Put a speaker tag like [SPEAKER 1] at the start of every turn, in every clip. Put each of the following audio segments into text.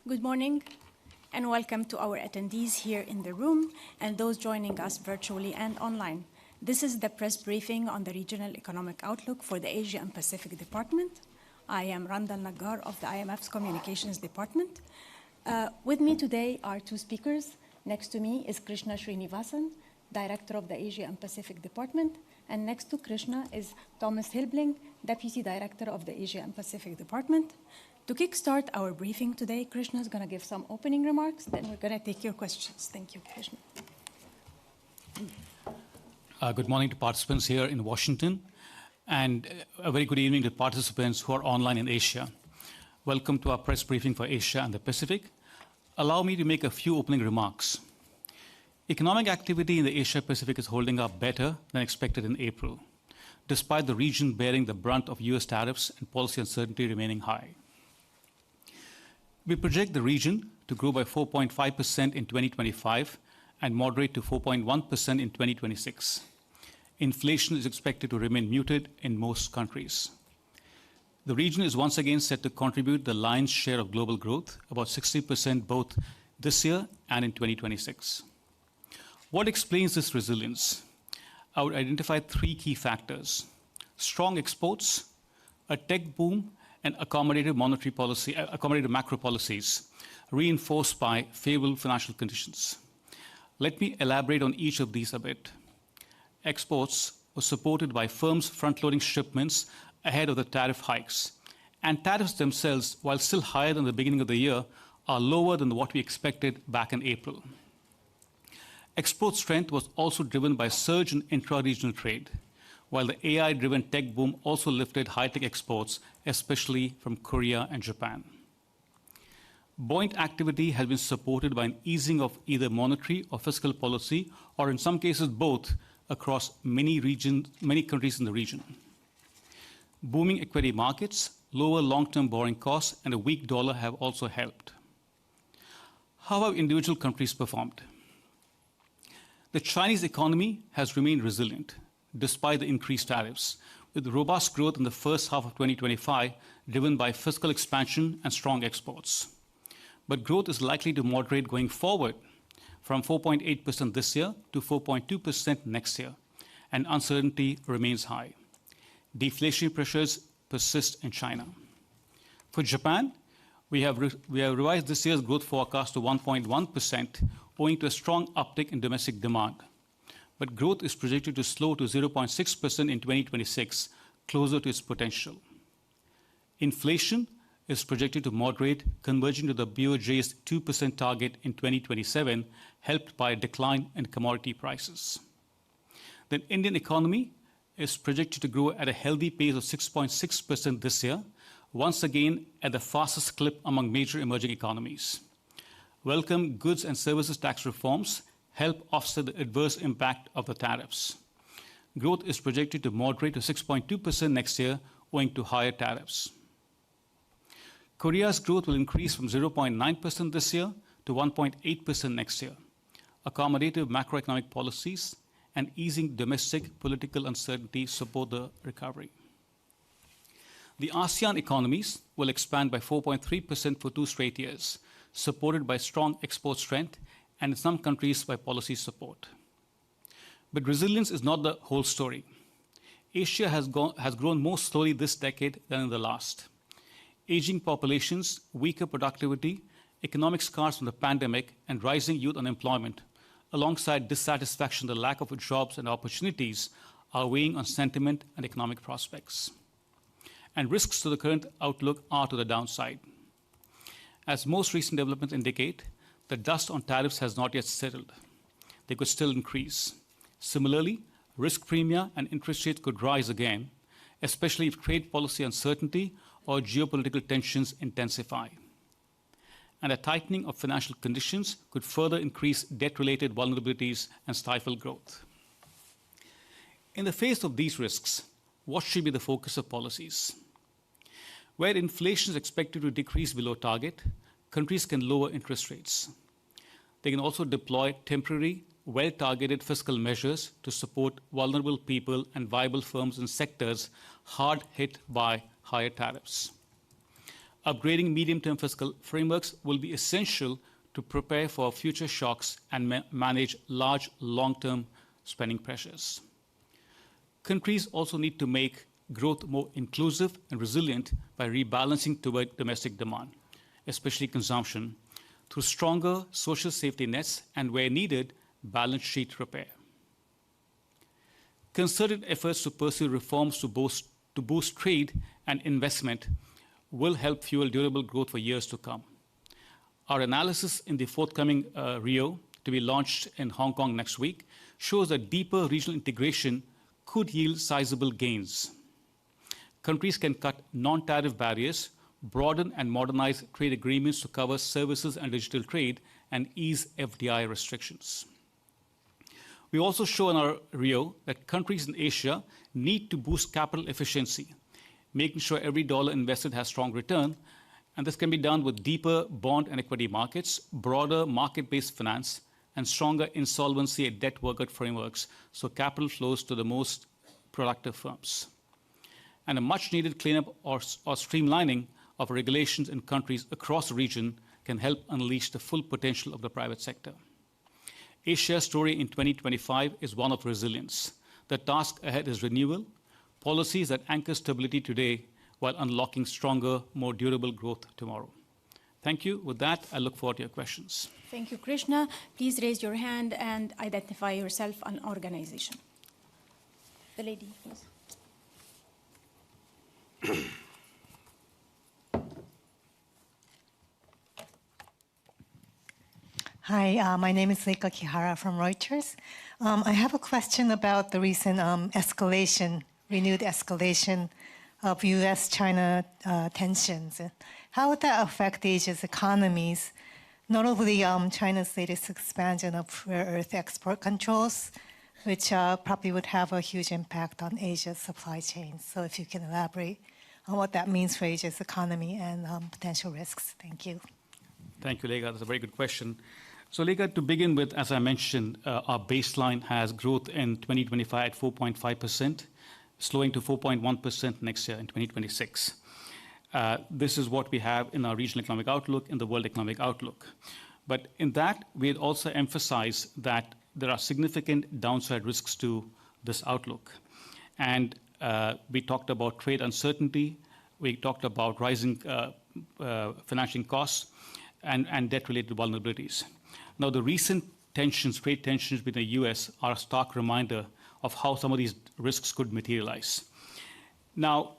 [SPEAKER 1] Good morning, and welcome to our attendees here in the room and those joining us virtually and online. This is the press briefing on the Regional Economic Outlook for the Asia and Pacific Department. I am Randal Nagar of the IMF's Communications Department. With me today are two speakers. Next to me is Krishna Srinivasan, Director of the Asia and Pacific Department, and next to Krishna is Thomas Hilbling, Deputy Director of the Asia and Pacific Department. To kickstart our briefing today, Krishna is going to give some opening remarks, then we're going to take your questions. Thank you, Krishna.
[SPEAKER 2] Good morning to participants here in Washington, and a very good evening to participants who are online in Asia. Welcome to our press briefing for Asia and the Pacific. Allow me to make a few opening remarks. Economic activity in the Asia-Pacific is holding up better than expected in April, despite the region bearing the brunt of US tariffs and policy uncertainty remaining high. We project the region to grow by 4.5% in 2025 and moderate to 4.1% in 2026. Inflation is expected to remain muted in most countries. The region is once again set to contribute the lion's share of global growth, about 60% both this year and in 2026. What explains this resilience? I would identify three key factors: strong exports, a tech boom, and accommodative monetary policy, accommodative macro policies reinforced by favorable financial conditions. Let me elaborate on each of these a bit. Exports were supported by firms front-loading shipments ahead of the tariff hikes, and tariffs themselves, while still higher than the beginning of the year, are lower than what we expected back in April. Export strength was also driven by a surge in intra-regional trade, while the AI-driven tech boom also lifted high-tech exports, especially from Korea and Japan. Buoyant activity has been supported by an easing of either monetary or fiscal policy, or in some cases both, across many countries in the region. Booming equity markets, lower long-term borrowing costs, and a weak dollar have also helped. How have individual countries performed? The Chinese economy has remained resilient despite the increased tariffs, with robust growth in the first half of 2025 driven by fiscal expansion and strong exports. But growth is likely to moderate going forward from 4.8% this year to 4.2% next year, and uncertainty remains high. Deflationary pressures persist in China. For Japan, we have revised this year's growth forecast to 1.1%, owing to a strong uptick in domestic demand. But growth is projected to slow to 0.6% in 2026, closer to its potential. Inflation is projected to moderate, converging to the BOJ's 2% target in 2027, helped by a decline in commodity prices. The Indian economy is projected to grow at a healthy pace of 6.6% this year, once again at the fastest clip among major emerging economies. Welcome goods and services tax reforms help offset the adverse impact of the tariffs. Growth is projected to moderate to 6.2% next year, owing to higher tariffs. Korea's growth will increase from 0.9% this year to 1.8% next year. Accommodative macroeconomic policies and easing domestic political uncertainty support the recovery. The ASEAN economies will expand by 4.3% for 2 straight years, supported by strong export strength and in some countries by policy support. But resilience is not the whole story. Asia has grown more slowly this decade than in the last. Aging populations, weaker productivity, economic scars from the pandemic, and rising youth unemployment, alongside dissatisfaction, the lack of jobs and opportunities, are weighing on sentiment and economic prospects. And risks to the current outlook are to the downside. As most recent developments indicate, the dust on tariffs has not yet settled. They could still increase. Similarly, risk premia and interest rates could rise again, especially if trade policy uncertainty or geopolitical tensions intensify. And a tightening of financial conditions could further increase debt-related vulnerabilities and stifle growth. In the face of these risks, what should be the focus of policies? Where inflation is expected to decrease below target, countries can lower interest rates. They can also deploy temporary, well-targeted fiscal measures to support vulnerable people and viable firms and sectors hard hit by higher tariffs. upgrading medium-term fiscal frameworks will be essential to prepare for future shocks and manage large long-term spending pressures. Countries also need to make growth more inclusive and resilient by rebalancing toward domestic demand, especially consumption, through stronger social safety nets and, where needed, balance sheet repair. Concerted efforts to pursue reforms to boost trade and investment will help fuel durable growth for years to come. Our analysis in the forthcoming Rio, to be launched in Hong Kong next week, shows that deeper regional integration could yield sizable gains. Countries can cut non-tariff barriers, broaden and modernize trade agreements to cover services and digital trade, and ease FDI restrictions. We also show in our Rio that countries in Asia need to boost capital efficiency, making sure every dollar invested has strong return, and this can be done with deeper bond and equity markets, broader market-based finance, and stronger insolvency and debt workout frameworks, so capital flows to the most productive firms. And a much-needed cleanup or streamlining of regulations in countries across the region can help unleash the full potential of the private sector. Asia's story in 2025 is one of resilience. The task ahead is renewal, policies that anchor stability today while unlocking stronger, more durable growth tomorrow. Thank you. With that, I look forward to your questions.
[SPEAKER 1] Thank you, Krishna. Please raise your hand and identify yourself and organization. The lady, please.
[SPEAKER 3] Hi, my name is Leika Kihara from Reuters. I have a question about the recent renewed escalation of U.S.-China tensions. How would that affect Asia's economies, notably China's latest expansion of rare earth export controls, which probably would have a huge impact on Asia's supply chains? So if you can elaborate on what that means for Asia's economy and potential risks. Thank you.
[SPEAKER 2] Thank you, Leika. That's a very good question. So, Leika, to begin with, as I mentioned, our baseline has growth in 2025 at 4.5%, slowing to 4.1% next year in 2026. This is what we have in our regional economic outlook, in the world economic outlook. But in that, we had also emphasized that there are significant downside risks to this outlook. And we talked about trade uncertainty, we talked about rising financing costs, and debt-related vulnerabilities. Now, the recent trade tensions with the US are a stark reminder of how some of these risks could materialize. Now,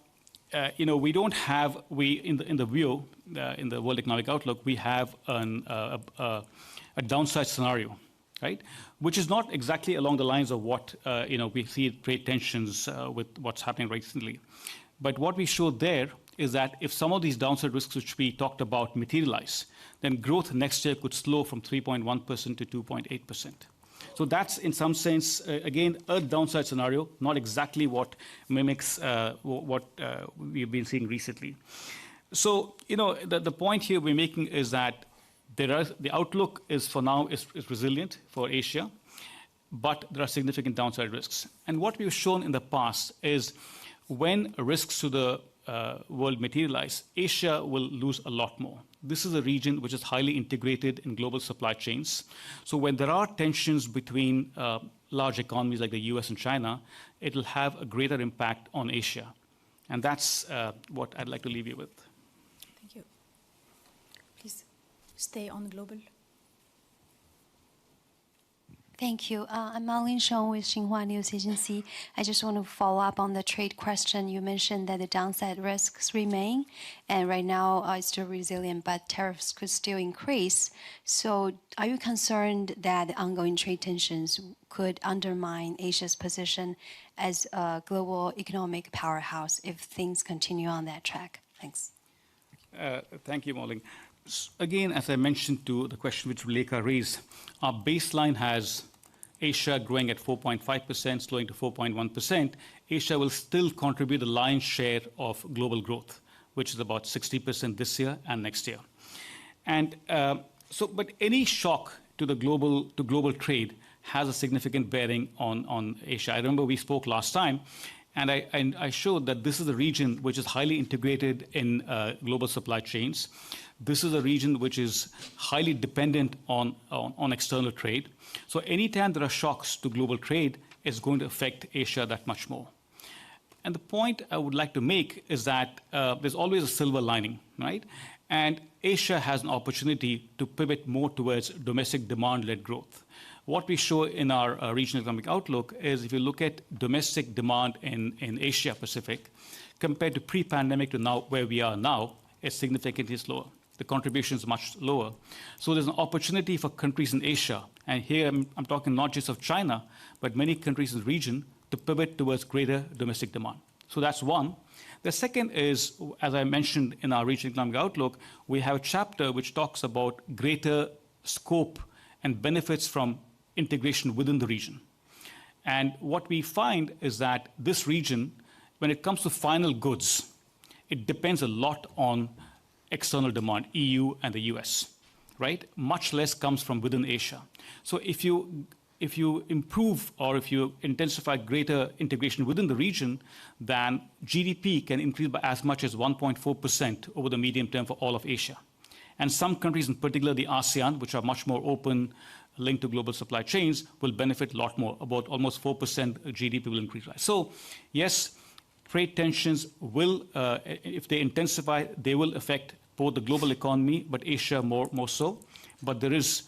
[SPEAKER 2] we don't have, in the view, in the World Economic Outlook, we have a downside scenario, right? Which is not exactly along the lines of what, we see trade tensions with what's happening recently. But what we showed there is that if some of these downside risks which we talked about materialize, then growth next year could slow from 3.1% to 2.8%. So that's, in some sense, again, a downside scenario, not exactly what mimics what we've been seeing recently. So, the point here we're making is that the outlook is, for now, is resilient for Asia, but there are significant downside risks. And what we've shown in the past is when risks to the world materialize, Asia will lose a lot more. This is a region which is highly integrated in global supply chains. So when there are tensions between large economies like the US and China, it will have a greater impact on Asia. And that's what I'd like to leave you with.
[SPEAKER 1] Thank you. Please stay on global.
[SPEAKER 4] Thank you. I'm Marlene Shong with Xinhua News Agency. I just want to follow up on the trade question. You mentioned that the downside risks remain, and right now it's still resilient, but tariffs could still increase. So are you concerned that the ongoing trade tensions could undermine Asia's position as a global economic powerhouse if things continue on that track? Thanks.
[SPEAKER 2] Thank you, Marlene. Again, as I mentioned to the question which Leika raised, our baseline has Asia growing at 4.5%, slowing to 4.1%. Asia will still contribute the lion's share of global growth, which is about 60% this year and next year. And but any shock to the global trade has a significant bearing on Asia. I remember we spoke last time, And I showed that this is a region which is highly integrated in global supply chains. This is a region which is highly dependent on external trade. So anytime there are shocks to global trade, it's going to affect Asia that much more. And the point I would like to make is that there's always a silver lining, right? And Asia has an opportunity to pivot more towards domestic demand-led growth. What we show in our regional economic outlook is if you look at domestic demand in Asia Pacific, compared to pre-pandemic to now, where we are now, it's significantly slower. The contribution is much lower. So there's an opportunity for countries in Asia, and here I'm talking not just of China, but many countries in the region, to pivot towards greater domestic demand. So that's one. The second is, as I mentioned in our regional economic outlook, we have a chapter which talks about greater scope and benefits from integration within the region. And what we find is that this region, when it comes to final goods, it depends a lot on external demand, EU and the US, right? Much less comes from within Asia. So if you improve or if you intensify greater integration within the region, then GDP can increase by as much as 1.4% over the medium term for all of Asia. And some countries, in particular the ASEAN, which are much more open, linked to global supply chains, will benefit a lot more, about almost 4% GDP will increase. So yes, trade tensions will, if they intensify, they will affect both the global economy, but Asia more so. But there is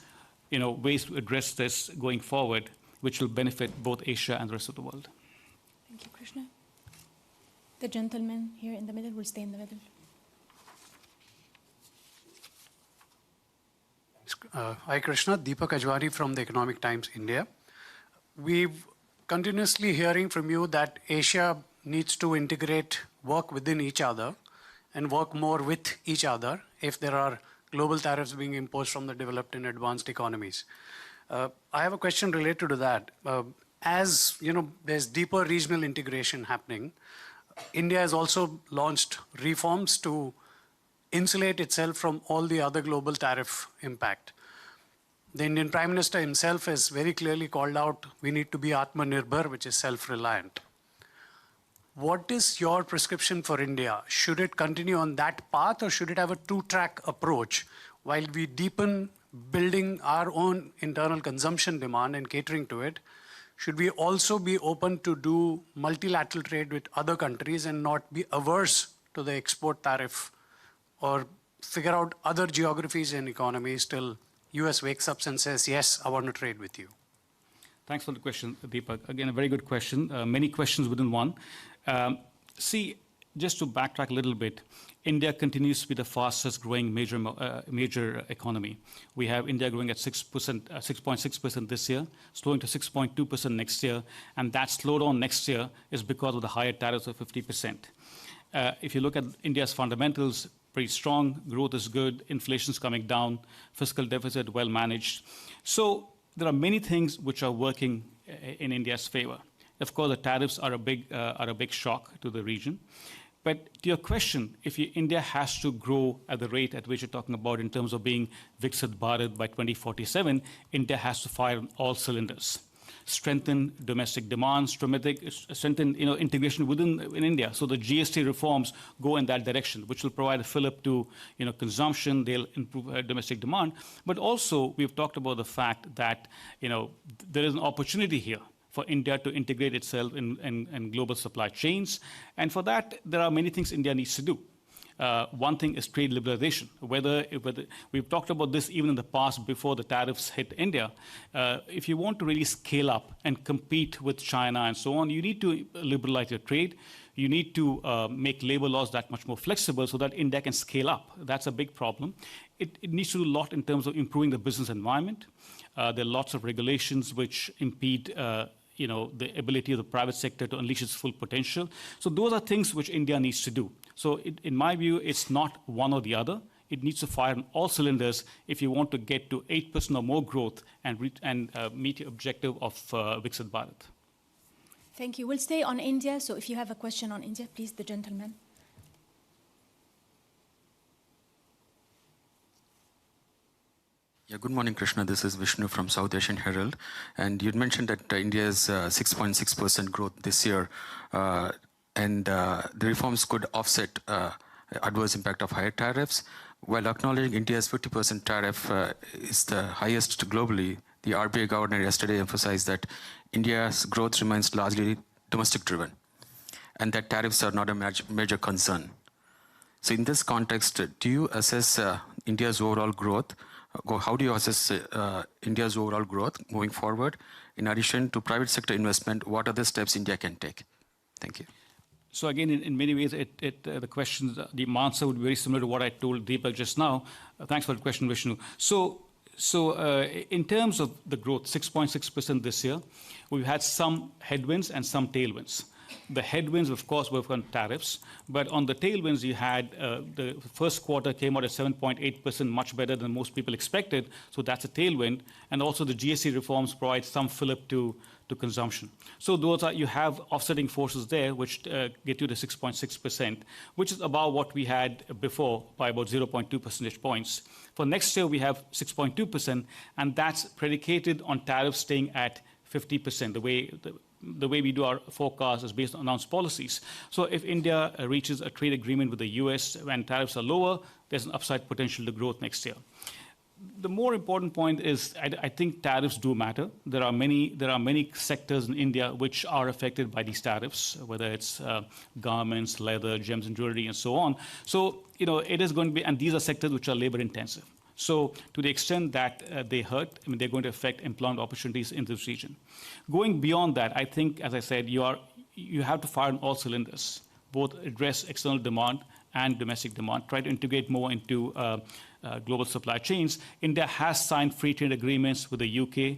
[SPEAKER 2] ways to address this going forward, which will benefit both Asia and the rest of the world.
[SPEAKER 1] Thank you, Krishna. The gentleman here in the middle will stay in the middle.
[SPEAKER 5] Hi, Krishna. Deepak Ajwari from the Economic Times, India. We've continuously hearing from you that Asia needs to integrate, work within each other, and work more with each other if there are global tariffs being imposed from the developed and advanced economies. I have a question related to that. As there's deeper regional integration happening, India has also launched reforms to insulate itself from all the other global tariff impact. The Indian Prime Minister himself has very clearly called out, we need to be Atmanirbhar, which is self-reliant. What is your prescription for India? Should it continue on that path, or should it have a two-track approach while we deepen building our own internal consumption demand and catering to it? Should we also be open to do multilateral trade with other countries and not be averse to the export tariff, or figure out other geographies and economies till US wakes up and says, yes, I want to trade with you?
[SPEAKER 2] Thanks for the question, Deepak. Again, a very good question. Many questions within one. See, just to backtrack a little bit, India continues to be the fastest growing major economy. We have India growing at 6.6% this year, slowing to 6.2% next year, and that slowdown next year is because of the higher tariffs of 50%. If you look at India's fundamentals, pretty strong, growth is good, inflation's coming down, fiscal deficit well managed. So there are many things which are working in India's favor. Of course, the tariffs are a big shock to the region. But to your question, if India has to grow at the rate at which you're talking about in terms of being Viksit Bharat by 2047, India has to fire on all cylinders. Strengthen domestic demand, strengthen integration in India. So the GST reforms go in that direction, which will provide a fillip to consumption. They'll improve domestic demand. But also, we've talked about the fact that there is an opportunity here for India to integrate itself in global supply chains. And for that, there are many things India needs to do. One thing is trade liberalization. Whether we've talked about this even in the past before the tariffs hit India. If you want to really scale up and compete with China and so on, you need to liberalize your trade. You need to make labor laws that much more flexible so that India can scale up. That's a big problem. It needs to do a lot in terms of improving the business environment. There are lots of regulations which impede the ability of the private sector to unleash its full potential. So those are things which India needs to do. So in my view, it's not one or the other. It needs to fire on all cylinders if you want to get to 8% or more growth and meet your objective of Viksit Bharat.
[SPEAKER 1] Thank you. We'll stay on India. So if you have a question on India, please, the gentleman.
[SPEAKER 6] Yeah, good morning, Krishna. This is Vishnu from South Asian Herald. And you'd mentioned that India's 6.6% growth this year, and the reforms could offset adverse impact of higher tariffs. While acknowledging India's 50% tariff is the highest globally, the RBI governor yesterday emphasized that India's growth remains largely domestic-driven, and that tariffs are not a major concern. So in this context, do you assess India's overall growth? How do you assess India's overall growth moving forward? In addition to private sector investment, what are the steps India can take? Thank you.
[SPEAKER 2] So again, in many ways, the questions, the answer would be very similar to what I told Deepak just now. Thanks for the question, Vishnu. So in terms of the growth, 6.6% this year, we've had some headwinds and some tailwinds. The headwinds, of course, were on tariffs, but on the tailwinds, you had the first quarter came out at 7.8%, much better than most people expected, so that's a tailwind. And also the GST reforms provide some fillip to consumption. So those are, you have offsetting forces there, which get you to 6.6%, which is above what we had before by about 0.2 percentage points. For next year, we have 6.2%, and that's predicated on tariffs staying at 50%, the way we do our forecast is based on announced policies. So if India reaches a trade agreement with the US when tariffs are lower, there's an upside potential to growth next year. The more important point is I think tariffs do matter. There are many sectors in India which are affected by these tariffs, whether it's garments, leather, gems and jewelry, and so on. So, it is going to be, and these are sectors which are labor intensive. So to the extent that they hurt, they're going to affect employment opportunities in this region. Going beyond that, I think, as I said, you have to fire on all cylinders, both address external demand and domestic demand, try to integrate more into global supply chains. India has signed free trade agreements with the UK.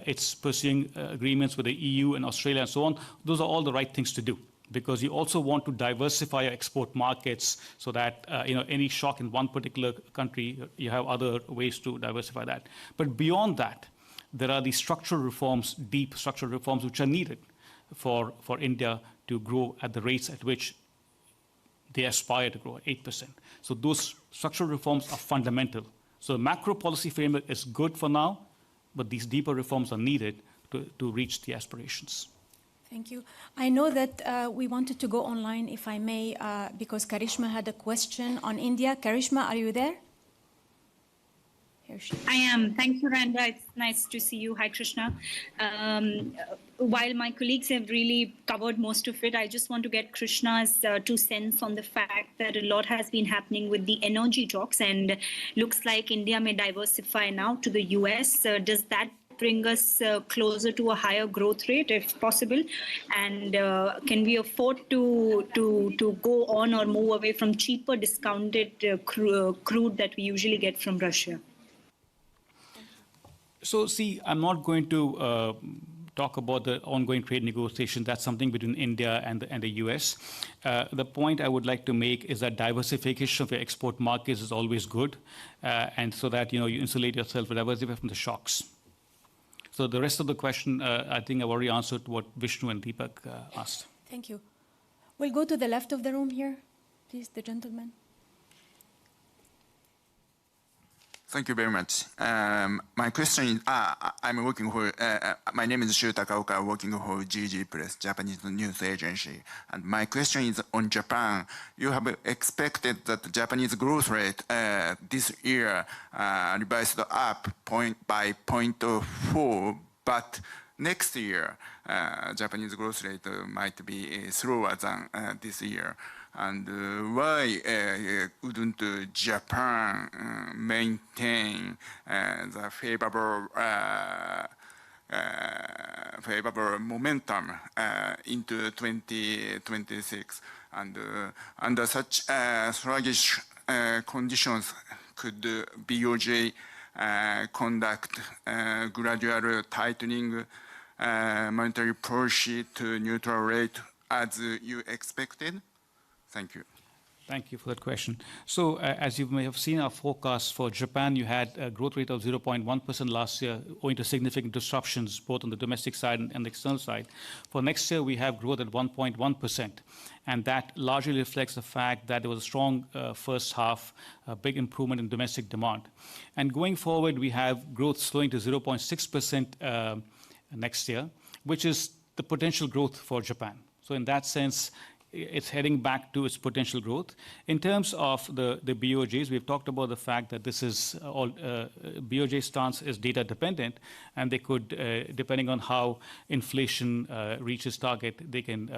[SPEAKER 2] It's pursuing agreements with the EU and Australia and so on. Those are all the right things to do, because you also want to diversify your export markets so that any shock in one particular country, you have other ways to diversify that. But beyond that, there are these structural reforms, deep structural reforms, which are needed for India to grow at the rates at which they aspire to grow, 8%. So those structural reforms are fundamental. So the macro policy framework is good for now, but these deeper reforms are needed to reach the aspirations.
[SPEAKER 1] Thank you. I know that we wanted to go online, if I may, because Karishma had a question on India. Karishma, are you there? Here she is.
[SPEAKER 7] I am. Thank you, Randa. It's nice to see you. Hi, Krishna. While my colleagues have really covered most of it, I just want to get Krishna's 2 cents on the fact that a lot has been happening with the energy talks, and looks like India may diversify now to the US. Does that bring us closer to a higher growth rate, if possible? And can we afford to go on or move away from cheaper discounted crude that we usually get from Russia?
[SPEAKER 2] So, see, I'm not going to talk about the ongoing trade negotiations. That's something between India and the US. The point I would like to make is that diversification of your export markets is always good, and so that you insulate yourself, diversify from the shocks. So the rest of the question, I think I've already answered what Vishnu and Deepak asked.
[SPEAKER 1] Thank you. We'll go to the left of the room here, please, the gentleman.
[SPEAKER 8] Thank you very much. My question is, I'm working for, my name is Shu Takaoka, working for GG Press, Japanese news agency. And my question is on Japan. You have expected that the Japanese growth rate this year revised up by 0.4, but next year, Japanese growth rate might be slower than this year. And why wouldn't Japan maintain the favorable momentum into 2026? And under such sluggish conditions, could BOJ conduct gradual tightening monetary policy to neutral rate as you expected? Thank you.
[SPEAKER 2] Thank you for that question. So as you may have seen our forecast for Japan, you had a growth rate of 0.1% last year owing to significant disruptions both on the domestic side and the external side. For next year, we have growth at 1.1%. And that largely reflects the fact that there was a strong first half, a big improvement in domestic demand. And going forward, we have growth slowing to 0.6% next year, which is the potential growth for Japan. So in that sense, it's heading back to its potential growth. In terms of the BOJs, we've talked about the fact that this is all, BOJ stance is data dependent, and they could, depending on how inflation reaches target, they can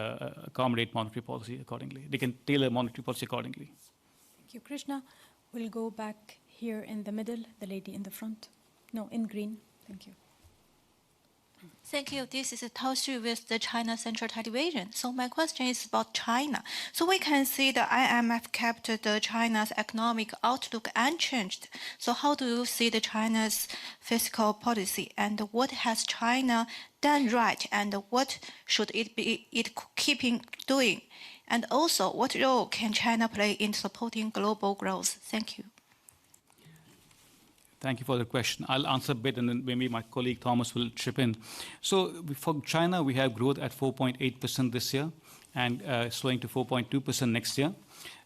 [SPEAKER 2] accommodate monetary policy accordingly. They can tailor monetary policy accordingly.
[SPEAKER 1] Thank you, Krishna. We'll go back here in the middle, the lady in the front. No, in green. Thank you.
[SPEAKER 9] Thank you. This is Tao Xu with the China Central Television. So my question is about China. So we can see the IMF kept the China's economic outlook unchanged. So how do you see the China's fiscal policy, and what has China done right, and what should it keeping doing? And also, what role can China play in supporting global growth? Thank you.
[SPEAKER 2] Thank you for the question. I'll answer a bit, and then maybe my colleague Thomas will chip in. So for China, we have growth at 4.8% this year and slowing to 4.2% next year.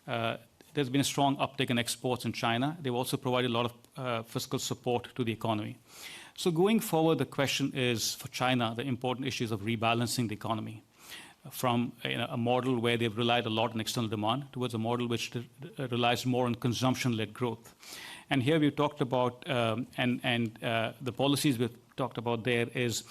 [SPEAKER 2] There's been a strong uptick in exports in China. They've also provided a lot of fiscal support to the economy. So going forward, the question is for China, the important issues of rebalancing the economy from a model where they've relied a lot on external demand towards a model which relies more on consumption-led growth. And here we've talked about, the policies we've talked about there is,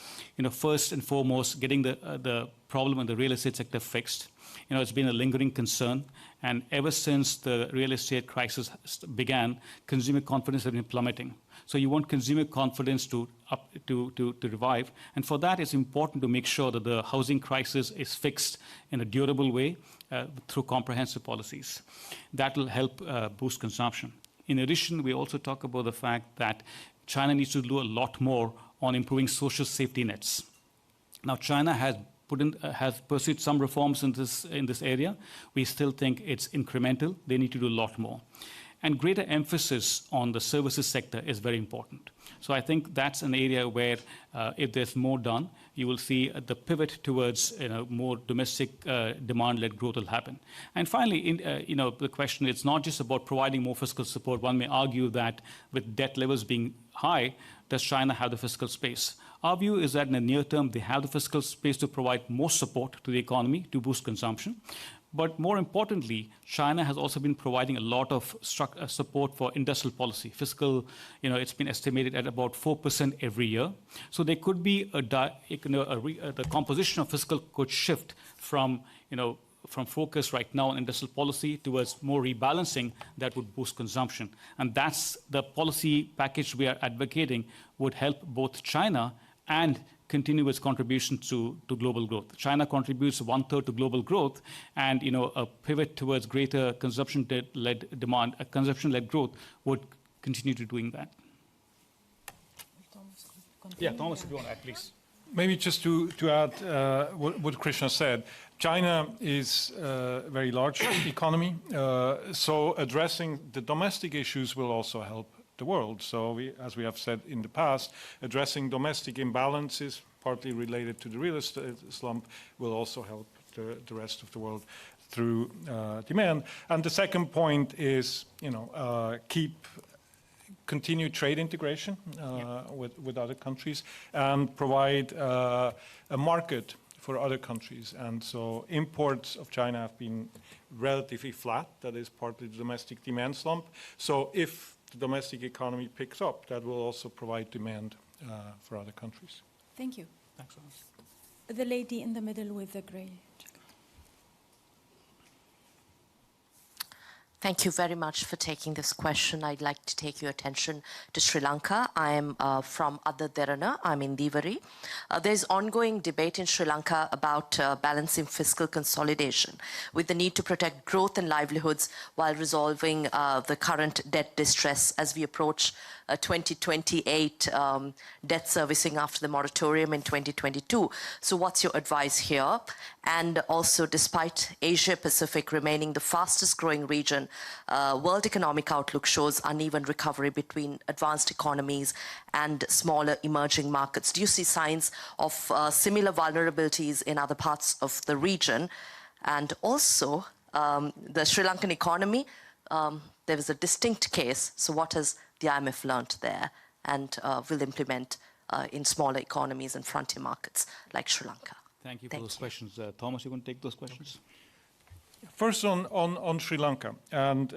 [SPEAKER 2] first and foremost, getting the problem in the real estate sector fixed. It's been a lingering concern, and ever since the real estate crisis began, consumer confidence has been plummeting. So you want consumer confidence to revive, and for that it's important to make sure that the housing crisis is fixed in a durable way through comprehensive policies. That will help boost consumption. In addition, we also talk about the fact that China needs to do a lot more on improving social safety nets. Now, China has pursued some reforms in this area. We still think it's incremental. They need to do a lot more. And greater emphasis on the services sector is very important. So I think that's an area where if there's more done, you will see the pivot towards more domestic demand-led growth will happen. And finally, the question, it's not just about providing more fiscal support. One may argue that with debt levels being high, does China have the fiscal space? Our view is that in the near term, they have the fiscal space to provide more support to the economy to boost consumption. But more importantly, China has also been providing a lot of support for industrial policy. Fiscal, it's been estimated at about 4% every year. So there could be the composition of fiscal could shift from focus right now on industrial policy towards more rebalancing that would boost consumption. And that's the policy package we are advocating would help both China and continue its contribution to global growth. China contributes 1/3 to global growth, and a pivot towards greater consumption-led demand, consumption-led growth would continue to doing that. Yeah, Thomas, if you want to add, please.
[SPEAKER 10] Maybe just to add what Krishna said, China is a very large economy, so addressing the domestic issues will also help the world. So as we have said in the past, addressing domestic imbalances, partly related to the real estate slump, will also help the rest of the world through demand. And the second point is, continue trade integration with other countries and provide a market for other countries. And so imports of China have been relatively flat. That is partly the domestic demand slump. So if the domestic economy picks up, that will also provide demand for other countries.
[SPEAKER 1] Thank you.
[SPEAKER 2] Thanks, Thomas.
[SPEAKER 1] The lady in the middle with the gray jacket.
[SPEAKER 11] Thank you very much for taking this question. I'd like to take your attention to Sri Lanka. I am from Addaderana. I'm in Divari. There's ongoing debate in Sri Lanka about balancing fiscal consolidation with the need to protect growth and livelihoods while resolving the current debt distress as we approach 2028 debt servicing after the moratorium in 2022. So what's your advice here? And also, despite Asia-Pacific remaining the fastest growing region, World Economic Outlook shows uneven recovery between advanced economies and smaller emerging markets. Do you see signs of similar vulnerabilities in other parts of the region? And also, the Sri Lankan economy, there was a distinct case. So what has the IMF learned there and will implement in smaller economies and frontier markets like Sri Lanka?
[SPEAKER 2] Thank you for those questions. Thomas, you want to take those questions?
[SPEAKER 10] First on Sri Lanka and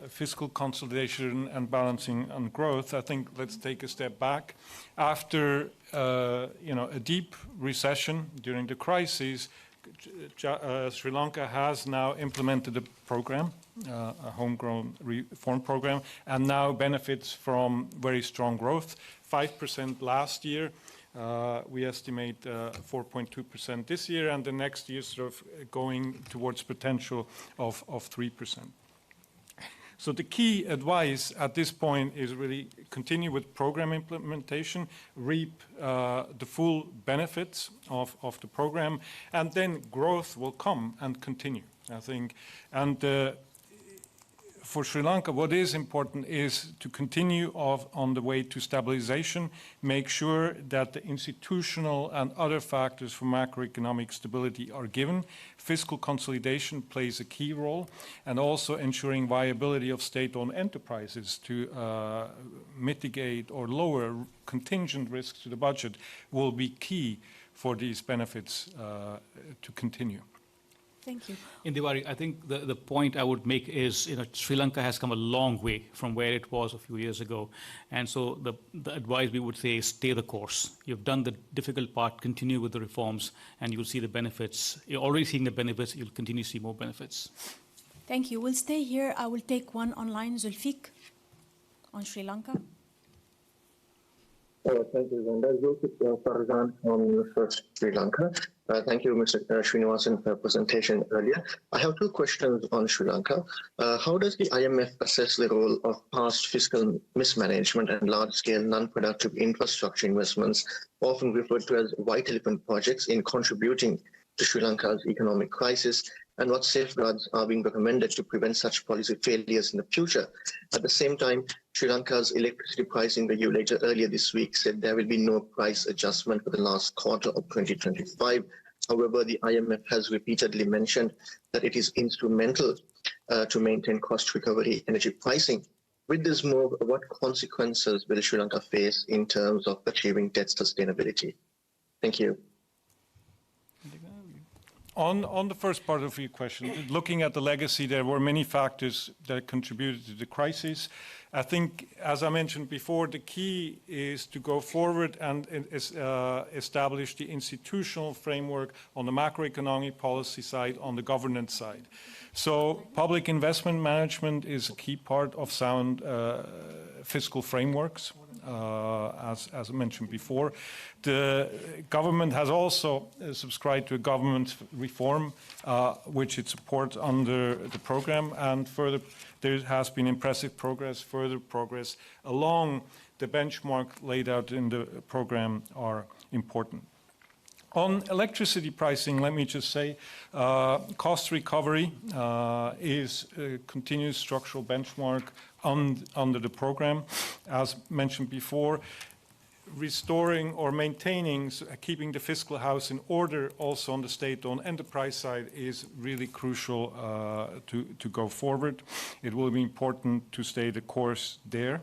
[SPEAKER 10] fiscal consolidation and balancing on growth, I think let's take a step back. After a deep recession during the crisis, Sri Lanka has now implemented a program, a homegrown reform program, and now benefits from very strong growth, 5% last year. We estimate 4.2% this year, and the next year sort of going towards potential of 3%. So the key advice at this point is really continue with program implementation, reap the full benefits of the program, and then growth will come and continue, I think. And for Sri Lanka, what is important is to continue on the way to stabilization, make sure that the institutional and other factors for macroeconomic stability are given. Fiscal consolidation plays a key role, and also ensuring viability of state-owned enterprises to mitigate or lower contingent risks to the budget will be key for these benefits to continue.
[SPEAKER 1] Thank you.
[SPEAKER 2] Indivari, I think the point I would make is, Sri Lanka has come a long way from where it was a few years ago. And so the advice we would say is stay the course. You've done the difficult part, continue with the reforms, and you'll see the benefits. You're already seeing the benefits, you'll continue to see more benefits.
[SPEAKER 1] Thank you. We'll stay here. I will take one online. Zulfiq on Sri Lanka.
[SPEAKER 12] Thank you, Zanda. Farzan from Sri Lanka. Thank you, Mr. Srinivasan, for your presentation earlier. I have two questions on Sri Lanka. How does the IMF assess the role of past fiscal mismanagement and large-scale non-productive infrastructure investments, often referred to as white elephant projects, in contributing to Sri Lanka's economic crisis? And what safeguards are being recommended to prevent such policy failures in the future? At the same time, Sri Lanka's electricity pricing regulator earlier this week said there will be no price adjustment for the last quarter of 2025. However, the IMF has repeatedly mentioned that it is instrumental to maintain cost recovery energy pricing. With this move, what consequences will Sri Lanka face in terms of achieving debt sustainability? Thank you.
[SPEAKER 10] On the first part of your question, looking at the legacy, there were many factors that contributed to the crisis. I think, as I mentioned before, the key is to go forward and establish the institutional framework on the macroeconomic policy side, on the governance side. So public investment management is a key part of sound fiscal frameworks. As I mentioned before, the government has also subscribed to a government reform, which it supports under the program, and further, there has been impressive progress. Further progress along the benchmark laid out in the program are important. On electricity pricing, let me just say, cost recovery is a continuous structural benchmark under the program. As mentioned before, restoring or maintaining, keeping the fiscal house in order also on the state-owned enterprise side is really crucial to go forward. It will be important to stay the course there.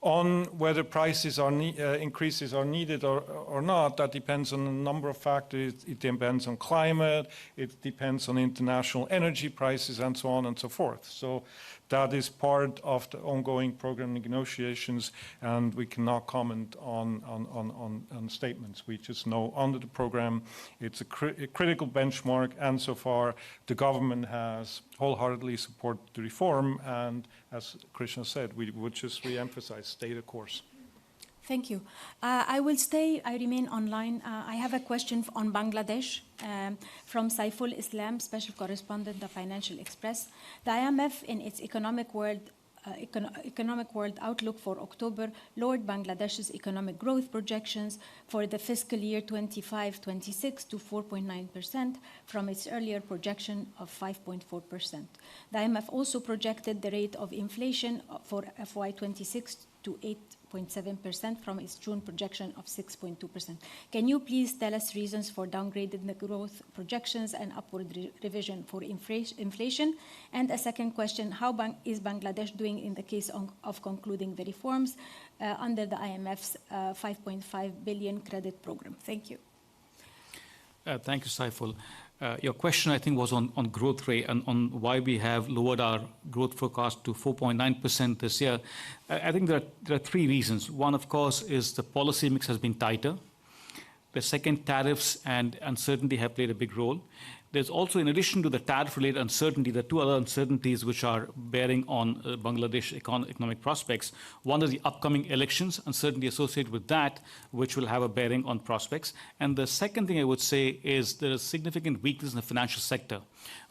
[SPEAKER 10] On whether prices are increases are needed or not, that depends on a number of factors. It depends on climate, it depends on international energy prices, and so on and so forth. So that is part of the ongoing program negotiations, and we cannot comment on statements. We just know under the program it's a critical benchmark, and so far the government has wholeheartedly supported the reform, and as Krishna said, we would just re-emphasize, stay the course.
[SPEAKER 1] Thank you. I remain online. I have a question on Bangladesh from Saiful Islam, Special Correspondent of Financial Express. The IMF, in its Economic World Outlook for October, lowered Bangladesh's economic growth projections for the fiscal year 25-26 to 4.9% from its earlier projection of 5.4%. The IMF also projected the rate of inflation for FY26 to 8.7% from its June projection of 6.2%. Can you please tell us reasons for downgrading the growth projections and upward revision for inflation? And a second question, how is Bangladesh doing in the case of concluding the reforms under the IMF's 5.5 billion credit program? Thank you.
[SPEAKER 2] Thank you, Saiful. Your question, I think, was on growth rate and on why we have lowered our growth forecast to 4.9% this year. I think there are three reasons. One, of course, is the policy mix has been tighter. The second, tariffs and uncertainty have played a big role. There's also, in addition to the tariff-related uncertainty, there are two other uncertainties which are bearing on Bangladesh economic prospects. One is the upcoming elections, uncertainty associated with that, which will have a bearing on prospects. And the second thing I would say is there is significant weakness in the financial sector,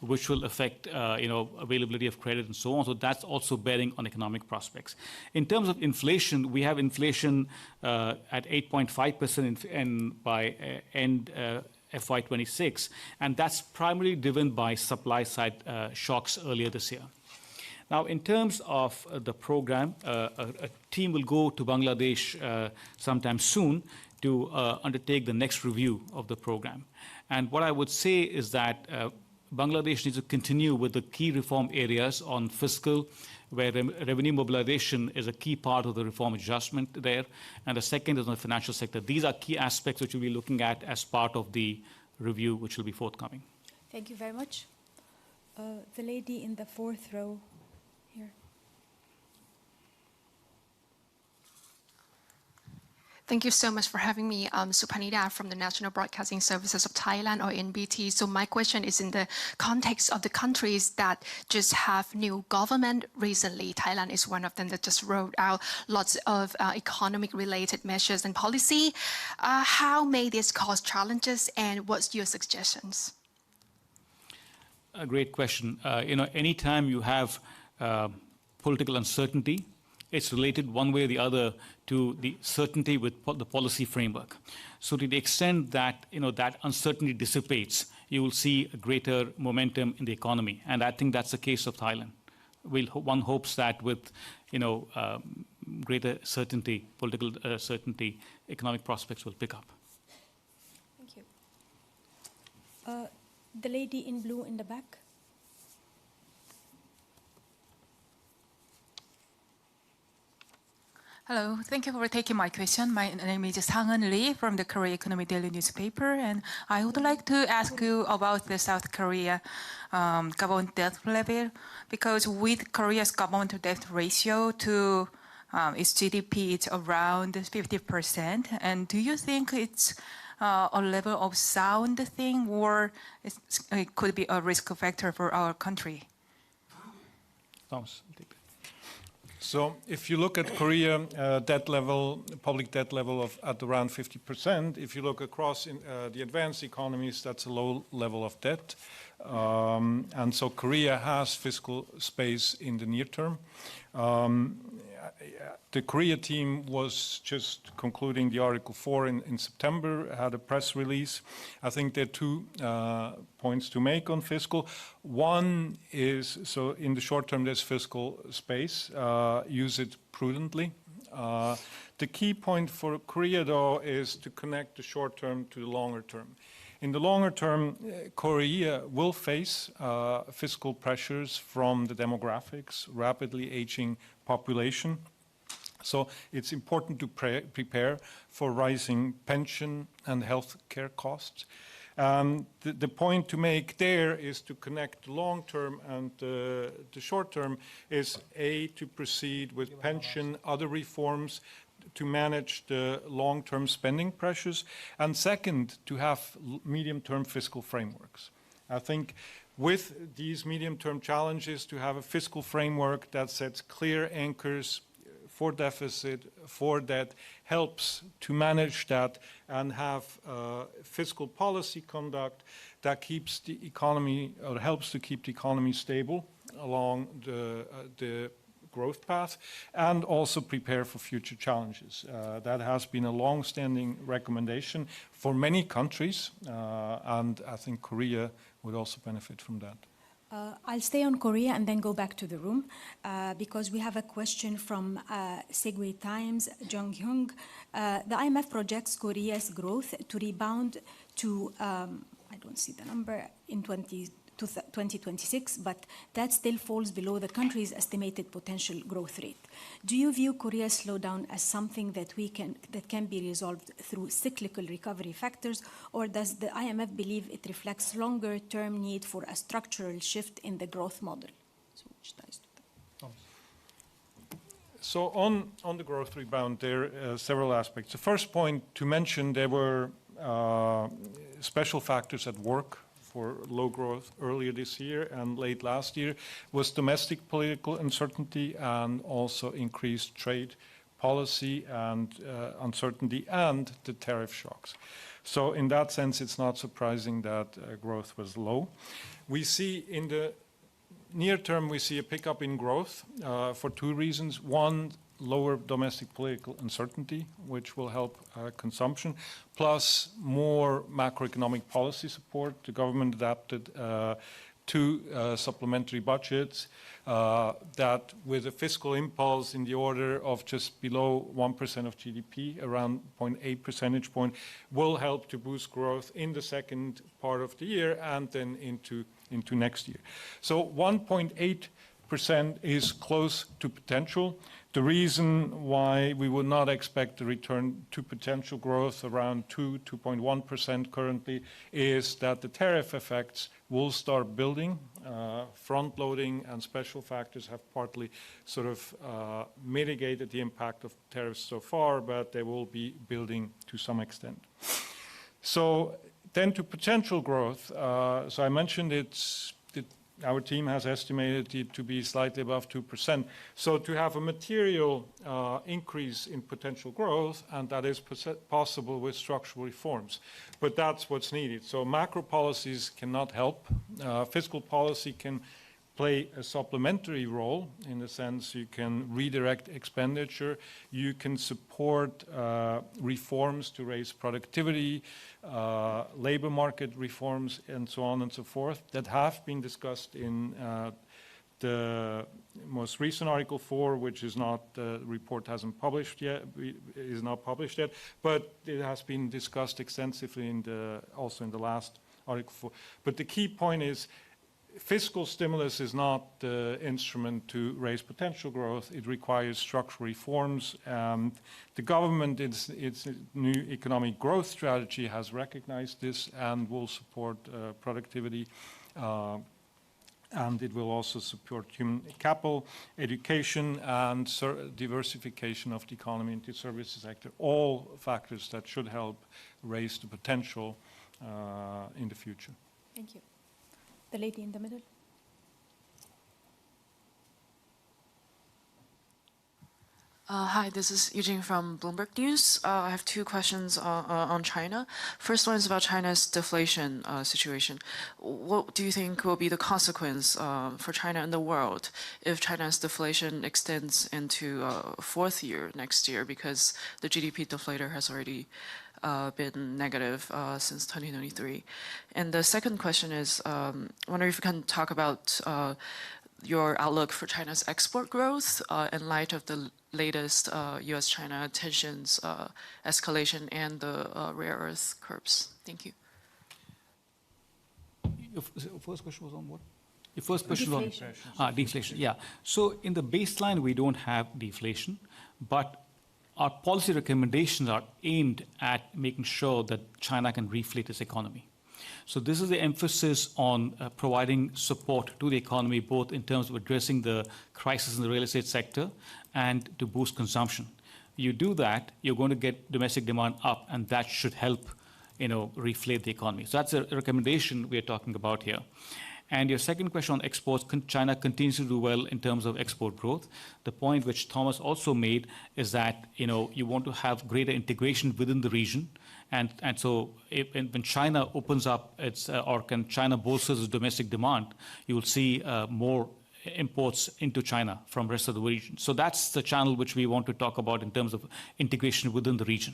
[SPEAKER 2] which will affect availability of credit and so on. So that's also bearing on economic prospects. In terms of inflation, we have inflation at 8.5% by end FY26, and that's primarily driven by supply-side shocks earlier this year. Now, in terms of the program, a team will go to Bangladesh sometime soon to undertake the next review of the program. And what I would say is that Bangladesh needs to continue with the key reform areas on fiscal, where revenue mobilization is a key part of the reform adjustment there, and the second is on the financial sector. These are key aspects which we'll be looking at as part of the review, which will be forthcoming.
[SPEAKER 1] Thank you very much. The lady in the fourth row here.
[SPEAKER 13] Thank you so much for having me. I'm Supanida from the National Broadcasting Services of Thailand, or NBT. So my question is in the context of the countries that just have new government recently. Thailand is one of them that just rolled out lots of economic-related measures and policy. How may this cause challenges, and what's your suggestions?
[SPEAKER 2] A great question. Anytime you have political uncertainty, it's related one way or the other to the certainty with the policy framework. So to the extent that that uncertainty dissipates, you will see a greater momentum in the economy, and I think that's the case of Thailand. One hopes that with greater certainty, political certainty, economic prospects will pick up.
[SPEAKER 1] Thank you. The lady in blue in the back.
[SPEAKER 14] Hello, thank you for taking my question. My name is Sang-eun Lee from the Korea Economic Daily newspaper, and I would like to ask you about the South Korea government debt level, because with Korea's government debt ratio to its GDP, it's around 50%. And do you think it's a level of sound thing, or it could be a risk factor for our country?
[SPEAKER 2] Thomas.
[SPEAKER 10] So if you look at Korea debt level, public debt level at around 50%, if you look across the advanced economies, that's a low level of debt. And so Korea has fiscal space in the near term. The Korea team was just concluding the Article 4 in September, had a press release. I think there are two points to make on fiscal. One is, so in the short term, there's fiscal space. Use it prudently. The key point for Korea, though, is to connect the short term to the longer term. In the longer term, Korea will face fiscal pressures from the demographics, rapidly aging population. So it's important to prepare for rising pension and health care costs. The point to make there is to connect long-term and the short-term is to proceed with pension, other reforms to manage the long-term spending pressures, and second, to have medium-term fiscal frameworks. I think with these medium-term challenges, to have a fiscal framework that sets clear anchors for deficit, for debt, helps to manage that and have fiscal policy conduct that keeps the economy, or helps to keep the economy stable along the growth path, and also prepare for future challenges. That has been a long-standing recommendation for many countries, and I think Korea would also benefit from that.
[SPEAKER 1] I'll stay on Korea and then go back to the room because we have a question from Segway Times, Jung Hyung. The IMF projects Korea's growth to rebound to, I don't see the number, in 2026, but that still falls below the country's estimated potential growth rate. Do you view Korea's slowdown as something that can be resolved through cyclical recovery factors, or does the IMF believe it reflects longer-term need for a structural shift in the growth model? So, which ties to that.
[SPEAKER 10] So on the growth rebound, there are several aspects. The first point to mention, there were special factors at work for low growth earlier this year and late last year, was domestic political uncertainty and also increased trade policy and uncertainty and the tariff shocks. So in that sense, it's not surprising that growth was low. We see in the near term, we see a pickup in growth for two reasons. One, lower domestic political uncertainty, which will help consumption, plus more macroeconomic policy support. The government adapted two supplementary budgets that, with a fiscal impulse in the order of just below 1% of GDP, around 0.8 percentage point, will help to boost growth in the second part of the year and then into next year. So 1.8% is close to potential. The reason why we would not expect a return to potential growth around 2.1% currently is that the tariff effects will start building. Front-loading and special factors have partly sort of mitigated the impact of tariffs so far, but they will be building to some extent. So then to potential growth, so I mentioned our team has estimated it to be slightly above 2%. So to have a material increase in potential growth, and that is possible with structural reforms. But that's what's needed. So macro policies cannot help. Fiscal policy can play a supplementary role in the sense you can redirect expenditure, you can support reforms to raise productivity, labor market reforms, and so on and so forth that have been discussed in the most recent Article 4, which is not, the report hasn't published yet, is not published yet, but it has been discussed extensively also in the last Article 4. But the key point is, fiscal stimulus is not the instrument to raise potential growth. It requires structural reforms. And the government, its new economic growth strategy has recognized this and will support productivity. And it will also support human capital, education, and diversification of the economy into the services sector. All factors that should help raise the potential in the future.
[SPEAKER 1] Thank you. The lady in the middle.
[SPEAKER 15] Hi, this is Eugene from Bloomberg News. I have two questions on China. First one is about China's deflation situation. What do you think will be the consequence for China and the world if China's deflation extends into fourth year next year, because the GDP deflator has already been negative since 2023. And the second question is, I wonder if you can talk about your outlook for China's export growth in light of the latest U.S.-China tensions, escalation, and the rare earth curbs. Thank you.
[SPEAKER 2] Your first question was on what? Your first question was on deflation. Yeah. So in the baseline, we don't have deflation. but our policy recommendations are aimed at making sure that China can reflate its economy. So this is the emphasis on providing support to the economy, both in terms of addressing the crisis in the real estate sector and to boost consumption. You do that, you're going to get domestic demand up, and that should help, reflate the economy. So that's a recommendation we are talking about here. And your second question on exports, China continues to do well in terms of export growth. The point which Thomas also made is that, you want to have greater integration within the region. And so when China opens up or can China bolsters its domestic demand, you will see more imports into China from the rest of the region. So that's the channel which we want to talk about in terms of integration within the region.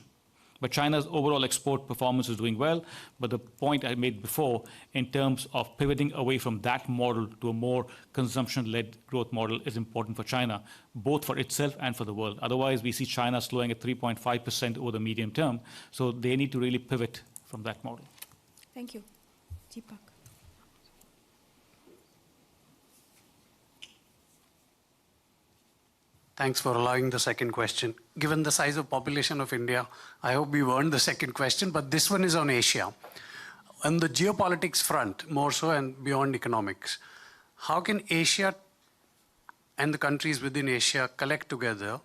[SPEAKER 2] But China's overall export performance is doing well. But the point I made before, in terms of pivoting away from that model to a more consumption-led growth model, is important for China, both for itself and for the world. Otherwise, we see China slowing at 3.5% over the medium term. So they need to really pivot from that model.
[SPEAKER 1] Thank you. Deepak.
[SPEAKER 5] Thanks for allowing the second question. Given the size of population of India, I hope we've earned the second question, but this one is on Asia. On the geopolitics front, more so and beyond economics, how can Asia and the countries within Asia collect together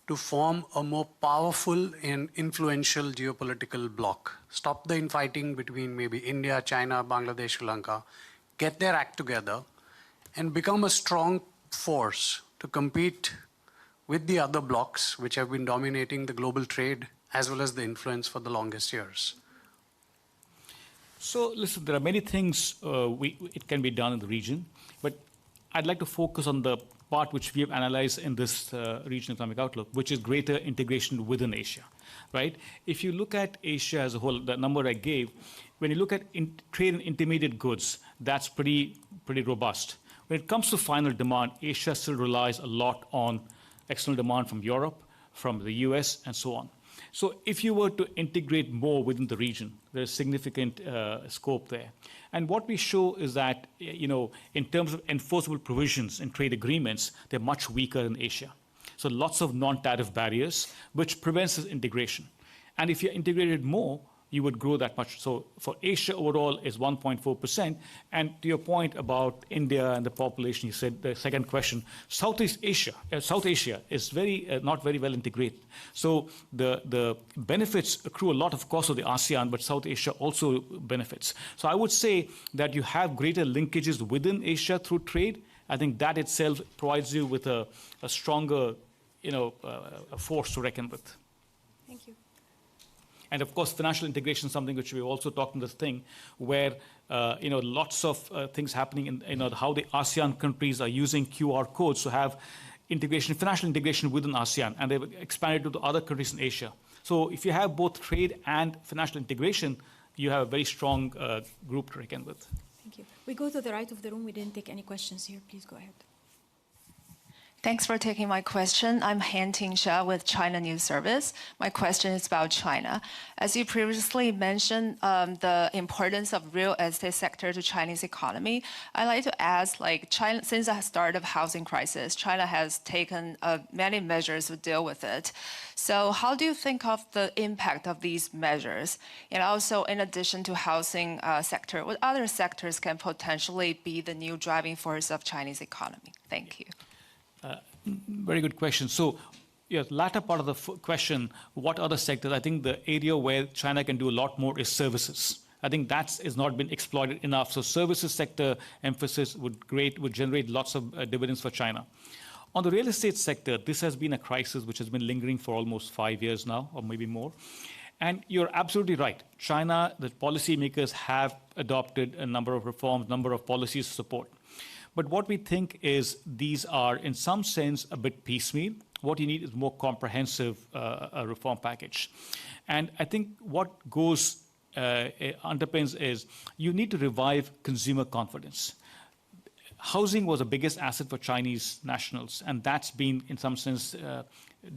[SPEAKER 5] to form a more powerful and influential geopolitical bloc? Stop the infighting between maybe India, China, Bangladesh, Sri Lanka, get their act together, and become a strong force to compete with the other blocs which have been dominating the global trade as well as the influence for the longest years?
[SPEAKER 2] So listen, there are many things it can be done in the region, but I'd like to focus on the part which we have analyzed in this regional economic outlook, which is greater integration within Asia, right? If you look at Asia as a whole, the number I gave, when you look at trade in intermediate goods, that's pretty robust. When it comes to final demand, Asia still relies a lot on external demand from Europe, from the US, and so on. So if you were to integrate more within the region, there's significant scope there. And what we show is that, in terms of enforceable provisions in trade agreements, they're much weaker in Asia. So lots of non-tariff barriers, which prevents this integration. And if you integrated more, you would grow that much. So for Asia overall is 1.4%. And to your point about India and the population, you said the second question, South Asia is not very well integrated. So the benefits accrue a lot, of course, of the ASEAN, but South Asia also benefits. So I would say that you have greater linkages within Asia through trade. I think that itself provides you with a stronger, a force to reckon with.
[SPEAKER 1] Thank you.
[SPEAKER 2] And of course, financial integration is something which we also talked in this thing, where lots of things happening in how the ASEAN countries are using QR codes to have financial integration within ASEAN, and they've expanded to the other countries in Asia. So if you have both trade and financial integration, you have a very strong group to reckon with.
[SPEAKER 1] Thank you. We go to the right of the room. We didn't take any questions here. Please go ahead.
[SPEAKER 16] Thanks for taking my question. I'm Han Tingsha with China News Service. My question is about China. As you previously mentioned, the importance of real estate sector to Chinese economy, I'd like to ask, China, since the start of housing crisis, China has taken many measures to deal with it. So how do you think of the impact of these measures? And also, in addition to housing sector, what other sectors can potentially be the new driving force of Chinese economy? Thank you.
[SPEAKER 2] Very good question. So, latter part of the question, what other sectors? I think the area where China can do a lot more is services. I think that has not been exploited enough. So services sector emphasis would generate lots of dividends for China. On the real estate sector, this has been a crisis which has been lingering for almost 5 years now, or maybe more. And you're absolutely right. China, the policymakers have adopted a number of reforms, number of policies to support. But what we think is these are, in some sense, a bit piecemeal. What you need is more comprehensive reform package. And I think what underpins is you need to revive consumer confidence. Housing was the biggest asset for Chinese nationals, and that's been, in some sense,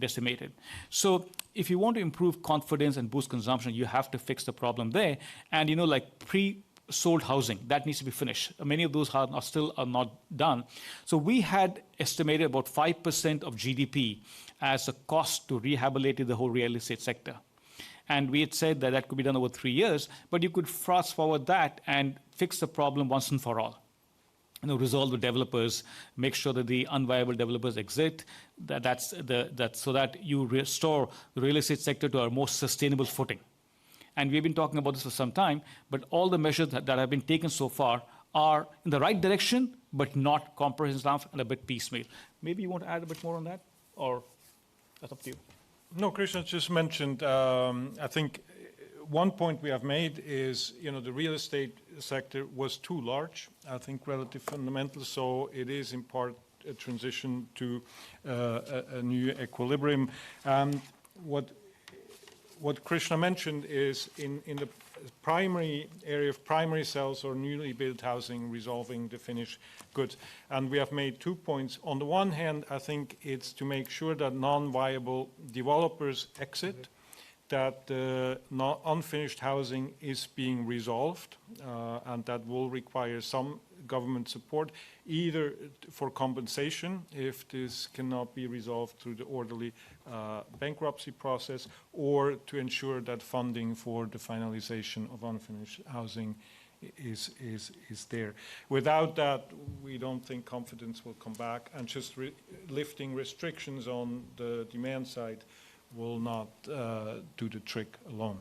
[SPEAKER 2] decimated. So if you want to improve confidence and boost consumption, you have to fix the problem there. And, pre-sold housing, that needs to be finished. Many of those are still not done. So we had estimated about 5% of GDP as a cost to rehabilitate the whole real estate sector. And we had said that that could be done over 3 years, but you could fast forward that and fix the problem once and for all. Resolve the developers, make sure that the unviable developers exit, so that you restore the real estate sector to a more sustainable footing. And we've been talking about this for some time, but all the measures that have been taken so far are in the right direction, but not comprehensive enough and a bit piecemeal. Maybe you want to add a bit more on that, or that's up to you.
[SPEAKER 10] No, Krishna just mentioned, I think one point we have made is, the real estate sector was too large, I think, relative fundamentals, so it is in part a transition to a new equilibrium. And what Krishna mentioned is in the primary area of primary sales or newly built housing, resolving the finished goods. And we have made 2 points. On the one hand, I think it's to make sure that non-viable developers exit, that unfinished housing is being resolved, and that will require some government support, either for compensation if this cannot be resolved through the orderly bankruptcy process, or to ensure that funding for the finalization of unfinished housing is there. Without that, we don't think confidence will come back, and just lifting restrictions on the demand side will not do the trick alone.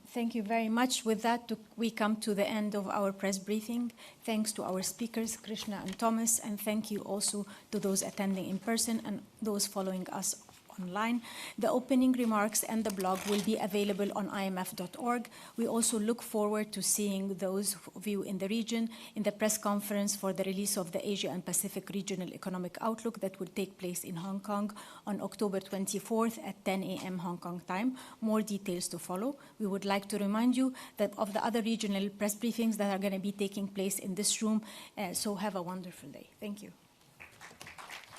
[SPEAKER 1] Thank you very much. With that, we come to the end of our press briefing. Thanks to our speakers, Krishna and Thomas, and thank you also to those attending in person and those following us online. The opening remarks and the blog will be available on imf.org. We also look forward to seeing those of you in the region in the press conference for the release of the Asia and Pacific Regional Economic Outlook that will take place in Hong Kong on October 24th at 10 a.m. Hong Kong time. More details to follow. We would like to remind you that of the other regional press briefings that are going to be taking place in this room. So have a wonderful day. Thank you.